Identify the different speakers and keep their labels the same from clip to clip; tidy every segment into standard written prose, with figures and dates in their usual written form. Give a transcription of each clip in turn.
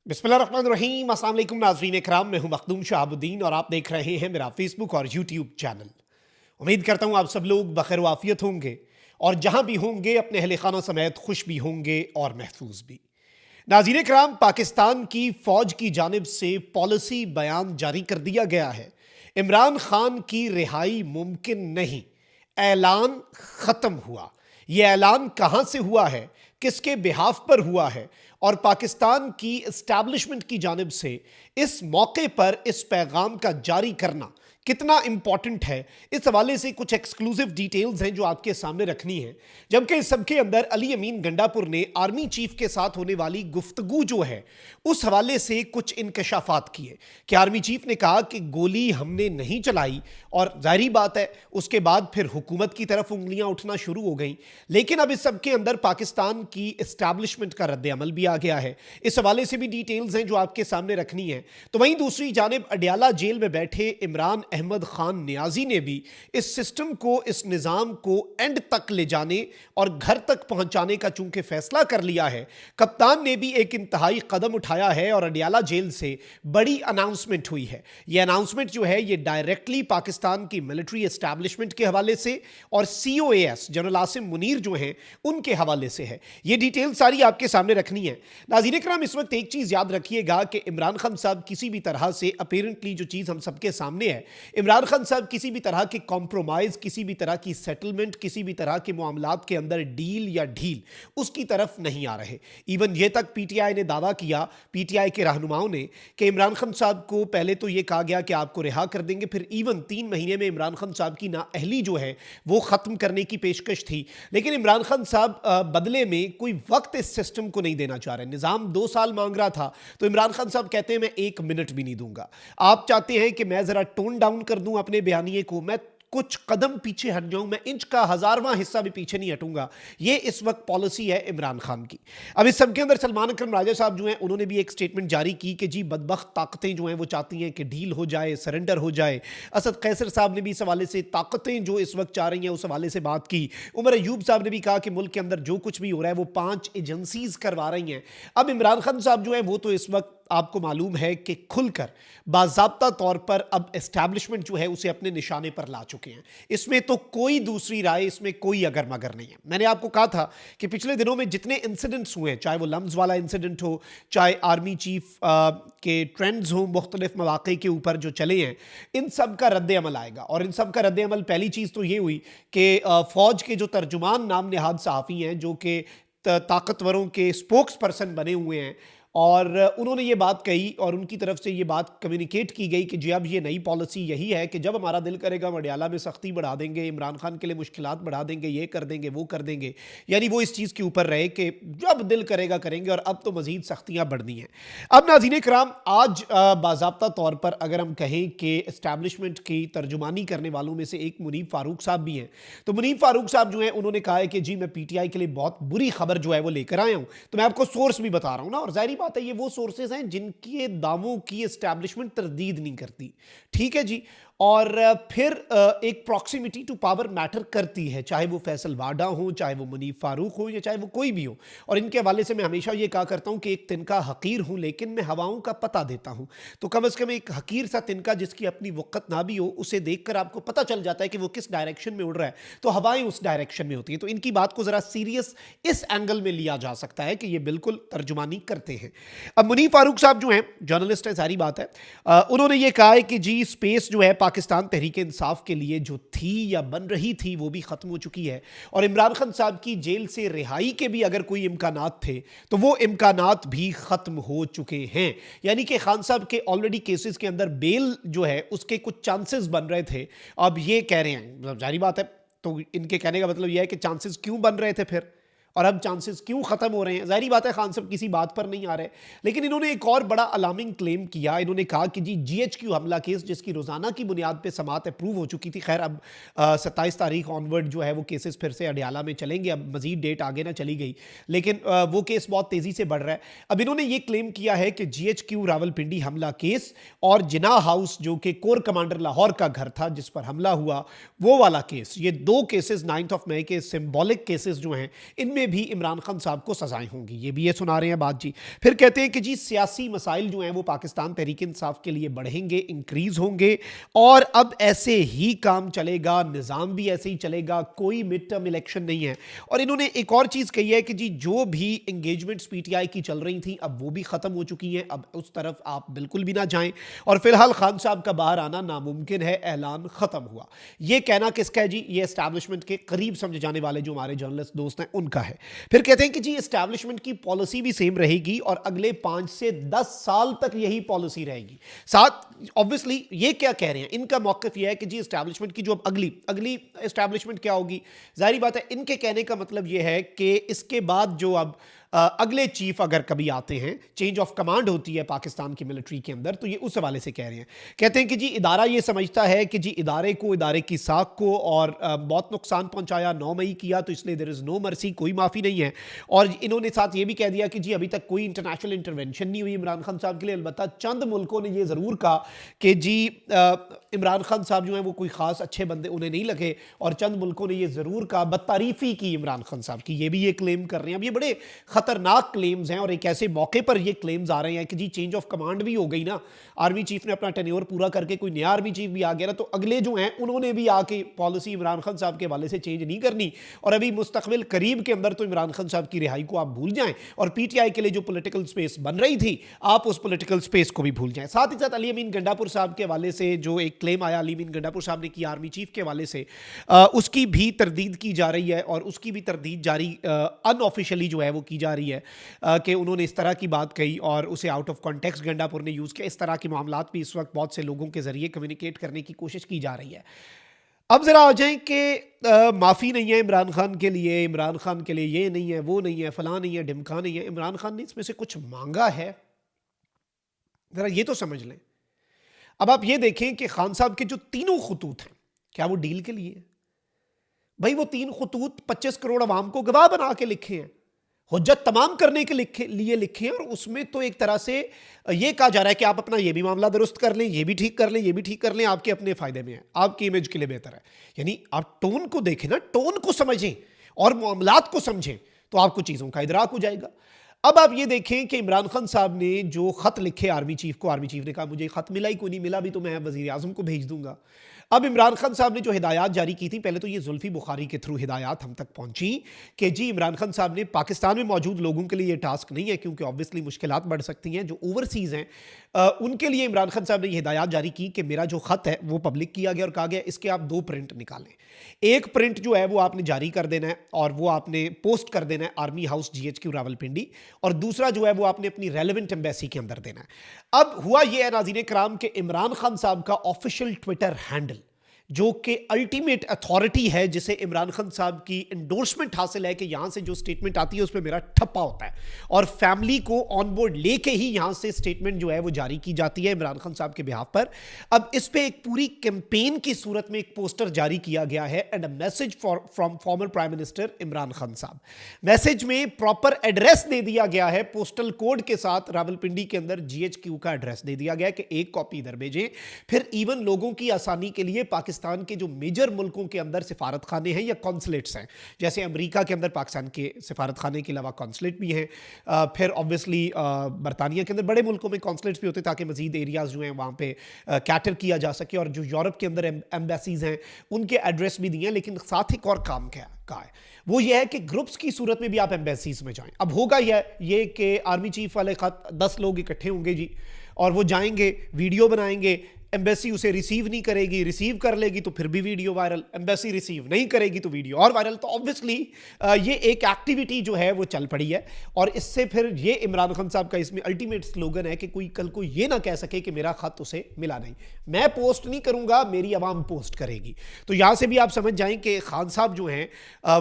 Speaker 1: बिस्मिल्लाहिर्रहमानिर्रहीम। अस्सलाम वालेकुम नाज़रीन इकराम, मैं हूं मखदूम शहाबुद्दीन और आप देख रहे हैं मेरा फेसबुक और यूट्यूब चैनल। उम्मीद करता हूं आप सब लोग बखैर वाफियत होंगे और जहां भी होंगे अपने अहले खाना समेत खुश भी होंगे और महफूज भी। नाज़रीन इकराम, पाकिस्तान की फ़ौज की जानिब से पॉलिसी बयान जारी कर दिया गया है। इमरान खान की रिहाई मुमकिन नहीं, ऐलान ख़त्म हुआ। यह ऐलान कहाँ से हुआ है, किसके बिहाफ पर हुआ है और पाकिस्तान की इस्टेब्लिशमेंट की जानिब से इस मौके पर इस पैगाम का जारी करना कितना इंपॉर्टेंट है, इस हवाले से कुछ एक्सक्लूसिव डिटेल्स हैं जो आपके सामने रखनी है। जबकि इस सबके अंदर अली अमीन गंडापुर ने आर्मी चीफ के साथ होने वाली गुफ्तगू जो है उस हवाले से कुछ इंकशाफात किए कि आर्मी चीफ ने कहा कि गोली हमने नहीं चलाई और जाहिर बात है उसके बाद फिर हुकूमत की तरफ उंगलियां उठना शुरू हो गई। लेकिन अब इस सबके अंदर पाकिस्तान की इस्टेब्लिशमेंट का रद्द अमल भी आ गया है। इस हवाले से भी डिटेल्स हैं जो आपके सामने रखनी है। तो वहीं दूसरी जानिब अडयाला जेल में बैठे इमरान अहमद खान नियाजी ने भी इस सिस्टम को, इस निज़ाम को एंड तक ले जाने और घर तक पहुंचाने का चूंकि फैसला कर लिया है, कप्तान ने भी एक इंतहाई कदम उठाया है और अडयाला जेल से बड़ी अनाउंसमेंट हुई है। यह अनाउंसमेंट जो है ये डायरेक्टली पाकिस्तान की मिलिट्री एस्टैब्लिशमेंट के हवाले से और COAS जनरल आसिम मुनीर जो हैं उनके हवाले से है। ये डिटेल सारी आपके सामने रखनी है। नाज़रीन इकराम, इस वक्त एक चीज़ याद रखिएगा कि इमरान खान साहब किसी भी तरह से अपेरेंटली जो चीज़ हम सबके सामने है, इमरान खान साहब किसी भी तरह के कॉम्प्रोमाइज, किसी भी तरह की सेटलमेंट, किसी भी तरह के मामलात के अंदर डील या ढील उसकी तरफ नहीं आ रहे। इवन ये तक PTI ने दावा किया, PTI के रहनुमाओं ने, कि इमरान खान साहब को पहले तो ये कहा गया कि आपको रिहा कर देंगे, फिर इवन 3 महीने में इमरान खान साहब की नाअहली जो है वो ख़त्म करने की पेशकश थी। लेकिन इमरान खान साहब बदले में कोई वक्त इस सिस्टम को नहीं देना चाह रहे। निज़ाम 2 साल मांग रहा था तो इमरान खान साहब कहते हैं मैं 1 मिनट भी नहीं दूंगा। आप चाहते हैं कि मैं ज़रा टोन डाउन कर दूं अपने बयानिए को, मैं कुछ कदम पीछे हट जाऊं, मैं इंच का 1000वां हिस्सा भी पीछे नहीं हटूंगा। ये इस वक्त पॉलिसी है इमरान खान की। अब इस सब के अंदर सलमान अकरम राजा साहब जो हैं उन्होंने भी एक स्टेटमेंट जारी की कि जी बदबख्त ताकतें जो हैं वो चाहती हैं कि डील हो जाए, सरेंडर हो जाए। असद कैसर साहब ने भी इस हवाले से ताकतें जो इस वक्त चाह रही हैं उस हवाले से बात की। उमर अयूब साहब ने भी कहा कि मुल्क के अंदर जो कुछ भी हो रहा है वो 5 एजेंसीज करवा रही हैं। अब इमरान खान साहब जो है वो तो इस वक्त आपको मालूम है कि खुलकर बाज़ाब्ता तौर पर अब एस्टैब्लिशमेंट जो है उसे अपने निशाने पर ला चुके हैं। इसमें तो कोई दूसरी राय, इसमें कोई अगर मगर नहीं है। मैंने आपको कहा था कि पिछले दिनों में जितने इंसिडेंट्स हुए, चाहे वो लम्स वाला इंसिडेंट हो, चाहे आर्मी चीफ के ट्रेंड्स हो मुख्तलिफ मौक़े के ऊपर जो चले हैं, इन सब का रद्द अमल आएगा। और इन सब का रद्द अमल पहली चीज़ तो ये हुई कि फ़ौज के जो तर्जुमान नाम नहाद सहाफ़ी हैं, जो कि ताकतवरों के स्पोक्स पर्सन बने हुए हैं, और उन्होंने ये बात कही और उनकी तरफ से ये बात कम्युनिकेट की गई कि जी अब ये नई पॉलिसी यही है कि जब हमारा दिल करेगा हम अडयाला में सख्ती बढ़ा देंगे, इमरान खान के लिए मुश्किलात बढ़ा देंगे, ये कर देंगे, वो कर देंगे। यानी वो इस चीज़ के ऊपर रहे कि जब दिल करेगा करेंगे और अब तो मज़ीद सख्तियाँ बढ़नी हैं। अब नाज़रीन कराम, आज बाज़ाब्ता तौर पर अगर हम कहें कि इस्टेब्लिशमेंट की तर्जुमानी करने वालों में से एक मुनीब फ़ारूक साहब भी हैं, तो मुनीब फ़ारूक साहब जो हैं उन्होंने कहा है कि जी मैं PTI के लिए बहुत बुरी खबर जो है वो लेकर आया हूँ। तो मैं आपको सोर्स भी बता रहा हूँ ना, और ज़ाहिर बात है ये वो सोर्सेज हैं जिनके दावों की एस्टैब्लिशमेंट तरदीद नहीं करती। ठीक है जी। और फिर एक प्रॉक्सिमिटी टू पावर मैटर करती है, चाहे वो फैसल वाडा हो, चाहे वो मुनीब फारूक हो, या चाहे वो कोई भी हो। और इनके हवाले से मैं हमेशा ये कहा करता हूँ कि एक तिनका हकीर हूँ लेकिन मैं हवाओं का पता देता हूँ। तो कम से कम एक हकीर सा तिनका जिसकी अपनी वक़्त ना भी हो, उसे देखकर आपको पता चल जाता है कि वो किस डायरेक्शन में उड़ रहा है, तो हवाएं उस डायरेक्शन में होती हैं। तो इनकी बात को ज़रा सीरियस इस एंगल में लिया जा सकता है कि ये बिल्कुल तर्जुमानी करते हैं। अब मुनीब फारूक साहब जो हैं जर्नलिस्ट है, सारी बात है, उन्होंने ये कहा है कि जी स्पेस जो है पाकिस्तान तहरीक इंसाफ के लिए जो थी या बन रही थी वो भी ख़त्म हो चुकी है। और इमरान खान साहब की जेल से रिहाई के भी अगर कोई इम्कानात थे तो वो इम्कानात भी ख़त्म हो चुके हैं। यानी कि खान साहब के ऑलरेडी केसेस के अंदर बेल जो है उसके कुछ चांसेस बन रहे थे। अब ये कह रहे हैं, जारी बात है, तो इनके कहने का मतलब यह है कि चांसेस क्यों बन रहे थे फिर, और अब चांसेस क्यों ख़त्म हो रहे हैं। ज़ाहिर बात है खान साहब किसी बात पर नहीं आ रहे। लेकिन इन्होंने एक और बड़ा अलार्मिंग क्लेम किया। इन्होंने कहा कि जी GHQ हमला केस जिसकी रोज़ाना की बुनियाद पे समात अप्रूव हो चुकी थी, खैर अब 27 तारीख ऑनवर्ड जो है वो केसेस फिर से अडयाला में चलेंगे, अब मज़ीद डेट आगे ना चली गई, लेकिन वो केस बहुत तेज़ी से बढ़ रहा है। अब इन्होंने ये क्लेम किया है कि GHQ रावलपिंडी हमला केस और जिना हाउस जो कि कोर कमांडर लाहौर का घर था जिस पर हमला हुआ, वो वाला केस, ये 2 केसेस 9 मई के सिंबॉलिक केसेस जो हैं, इनमें उसमें भी इमरान खान साहब को सजाएं होंगी, ये भी ये सुना रहे हैं बात जी। फिर कहते हैं कि जी सियासी मसाइल जो हैं वो पाकिस्तान तहरीक इंसाफ के लिए बढ़ेंगे, इंक्रीज होंगे और अब ऐसे ही काम चलेगा, निज़ाम भी ऐसे ही चलेगा, कोई मिड टर्म इलेक्शन नहीं है। और इन्होंने एक और चीज़ कही है कि जी जो भी इंगेजमेंट्स पीटीआई की चल रही थी अब वो भी ख़त्म हो चुकी हैं, अब उस तरफ आप बिल्कुल भी ना जाएं और फिलहाल खान साहब का बाहर आना नामुमकिन है, ऐलान ख़त्म हुआ। ये कहना किसका है जी? ये एस्टैब्लिशमेंट के करीब समझे जाने वाले जो हमारे जर्नलिस्ट दोस्त हैं उनका है। फिर कहते हैं कि जी एस्टैब्लिशमेंट की पॉलिसी भी सेम रहेगी और अगले 5 से 10 साल तक यही पॉलिसी रहेगी। साथ ऑब्वियसली ये क्या कह रहे हैं, इनका मौक़िफ़ यह है कि जी एस्टैब्लिशमेंट की जो अब अगली एस्टैब्लिशमेंट क्या होगी, ज़ाहिर बात है इनके कहने का मतलब यह है कि इसके बाद जो अब अगले चीफ अगर कभी आते हैं, चेंज ऑफ कमांड होती है पाकिस्तान की मिलिट्री के अंदर, तो ये उस हवाले से कह रहे हैं। कहते हैं कि जी इदारा ये समझता है कि जी इदारे की साख को और बहुत नुकसान पहुंचाया, 9 मई किया, तो इसलिए देयर इज़ नो मर्सी, कोई माफ़ी नहीं है। और इन्होंने साथ ये भी कह दिया कि जी अभी तक कोई इंटरनेशनल इंटरवेंशन नहीं हुई इमरान खान साहब के लिए, अलबत्ता चंद मुल्कों ने ये ज़रूर कहा कि जी इमरान खान साहब जो हैं वो कोई ख़ास अच्छे बंदे उन्हें नहीं लगे और चंद मुल्कों ने ये ज़रूर कहा, बदतारीफ़ी की इमरान खान साहब की, ये भी ये क्लेम कर रहे हैं। अब ये बड़े खतरनाक क्लेम्स हैं और एक ऐसे मौके पर ये क्लेम्स आ रहे हैं कि जी चेंज ऑफ कमांड भी हो गई ना, आर्मी चीफ ने अपना टेन्योर पूरा करके कोई नया आर्मी चीफ भी आ गया ना, तो अगले जो हैं उन्होंने भी आके पॉलिसी इमरान खान साहब के हवाले से चेंज नहीं करनी और अभी मुस्तकबिल करीब के अंदर तो इमरान खान साहब की रिहाई को आप भूल जाएं और पीटीआई के लिए जो पॉलिटिकल स्पेस बन रही थी आप उस पॉलिटिकल स्पेस को भी भूल जाएं। साथ ही साथ अली अमीन गंडापुर साहब के हवाले से जो एक क्लेम आया अली अमीन गंडापुर साहब ने किया आर्मी चीफ के हवाले से, उसकी भी तरदीद की जा रही है और उसकी भी तरदीद जारी अनऑफिशियली जो है वो की जा रही है कि उन्होंने इस तरह की बात कही और उसे आउट ऑफ कॉन्टेक्स्ट गंडापुर ने यूज़ किया। इस तरह के मामलात भी इस वक्त बहुत से लोगों के ज़रिए कम्युनिकेट करने की कोशिश की जा रही है। अब ज़रा आ जाएं कि माफ़ी नहीं है इमरान खान के लिए, इमरान खान के लिए ये नहीं है, वो नहीं है, फ़लाँ नहीं है, ढिमका नहीं है। इमरान खान ने इसमें से कुछ मांगा है, ज़रा ये तो समझ लें। अब आप ये देखें कि खान साहब के जो तीनों खतूत हैं, क्या वो डील के लिए? भाई वो 3 खतूत 25 करोड़ अवाम को गवाह बना के लिखे हैं, हुज्जत तमाम करने के लिए लिखे हैं और उसमें तो एक तरह से ये कहा जा रहा है कि आप अपना ये भी मामला दुरुस्त कर लें, ये भी ठीक कर लें, ये भी ठीक कर लें, आपके अपने फ़ायदे में है, आपकी इमेज के लिए बेहतर है। यानी आप टोन को देखें ना, टोन को समझें और मामलात को समझें तो आपको चीज़ों का इदराक हो जाएगा। अब आप ये देखें कि इमरान खान साहब ने जो ख़त लिखे आर्मी चीफ को, आर्मी चीफ ने कहा मुझे ख़त मिला ही कोई नहीं, मिला भी तो मैं वज़ीर आज़म को भेज दूंगा। अब इमरान खान साहब ने जो हिदायत जारी की थी, पहले तो ये जुल्फ़ी बुखारी के थ्रू हिदायत हम तक पहुंची कि जी इमरान खान साहब ने पाकिस्तान में मौजूद लोगों के लिए ये टास्क नहीं है क्योंकि ऑब्वियसली मुश्किलात बढ़ सकती हैं, जो ओवरसीज़ हैं उनके लिए इमरान खान साहब ने ये हिदायत जारी की कि मेरा जो ख़त है वो पब्लिक किया गया और कहा गया इसके आप 2 प्रिंट निकालें। एक प्रिंट जो है वो आपने जारी कर देना है और वो आपने पोस्ट कर देना है आर्मी हाउस GHQ रावलपिंडी, और दूसरा जो है वो आपने अपनी रेलेवेंट एम्बेसी के अंदर देना है। अब हुआ ये है नाज़रीन कराम कि इमरान खान साहब का ऑफिशियल ट्विटर हैंडल जो कि अल्टीमेट अथॉरिटी है, जिसे इमरान खान साहब की एंडोर्समेंट हासिल है कि यहाँ से जो स्टेटमेंट आती है उस पर मेरा ठप्पा होता है और फैमिली को ऑन बोर्ड लेके ही यहाँ से स्टेटमेंट जो है वो जारी की जाती है इमरान खान साहब के बिहाफ पर। अब इस पे एक पूरी कैंपेन की सूरत में एक पोस्टर जारी किया गया है and a message from former prime minister Imran Khan साहब। मैसेज में प्रॉपर एड्रेस दे दिया गया है, पोस्टल कोड के साथ रावलपिंडी के अंदर GHQ का एड्रेस दे दिया गया कि एक कॉपी इधर भेजें। फिर इवन लोगों की आसानी के लिए पाकिस्तान के जो मेजर मुल्कों के अंदर सिफारत खाने हैं या कॉन्सुलेट्स हैं, जैसे अमेरिका के अंदर पाकिस्तान के सिफारत खाने के अलावा कॉन्सुलेट भी हैं, फिर ऑब्वियसली बरतानिया के अंदर बड़े मुल्कों में कॉन्सुलेट्स भी होते हैं ताकि मजीद एरियाज जो हैं वहाँ पे कैटर किया जा सके, और जो यूरोप के अंदर एम्बेसीज हैं उनके एड्रेस भी दिए हैं। लेकिन साथ एक और काम का है, वो ये है कि ग्रुप्स की सूरत में भी आप एम्बेसीज में जाएं। अब होगा ये कि आर्मी चीफ वाले खत 10 लोग इकट्ठे होंगे जी और वो जाएंगे, वीडियो बनाएंगे, एम्बेसी उसे रिसीव नहीं करेगी, रिसीव कर लेगी तो फिर भी वीडियो वायरल, एम्बेसी रिसीव नहीं करेगी तो वीडियो और वायरल। तो ऑब्वियसली ये एक एक्टिविटी जो है वो चल पड़ी है और इससे फिर ये इमरान खान साहब का इसमें अल्टीमेट स्लोगन है कि कोई कल को ये ना कह सके कि मेरा खत उसे मिला नहीं, मैं पोस्ट नहीं करूंगा, मेरी आवाम पोस्ट करेगी। तो यहां से भी आप समझ जाएं कि खान साहब जो हैं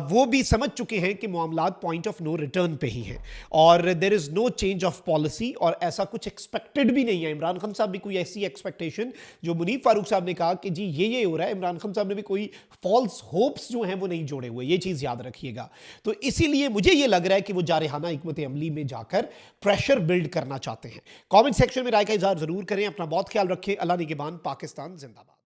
Speaker 1: वो भी समझ चुके हैं कि मामलात पॉइंट ऑफ नो रिटर्न पे ही हैं और there is no change of policy और ऐसा कुछ एक्सपेक्टेड भी नहीं है। इमरान खान साहब भी कोई ऐसी एक्सपेक्टेशन जो मुनीफ फारूक साहब ने कहा कि जी ये हो रहा है, इमरान खान साहब ने भी कोई फॉल्स होप्स जो हैं वो नहीं जोड़े हुए, ये चीज़ याद रखिएगा। तो इसीलिए मुझे ये लग रहा है कि वो जारहाना हिकमत अमली में जाकर प्रेशर बिल्ड करना चाहते हैं। कमेंट सेक्शन में राय का इजहार जरूर करें। अपना बहुत ख्याल रखें। अल्लाह निगहबान। पाकिस्तान जिंदाबाद।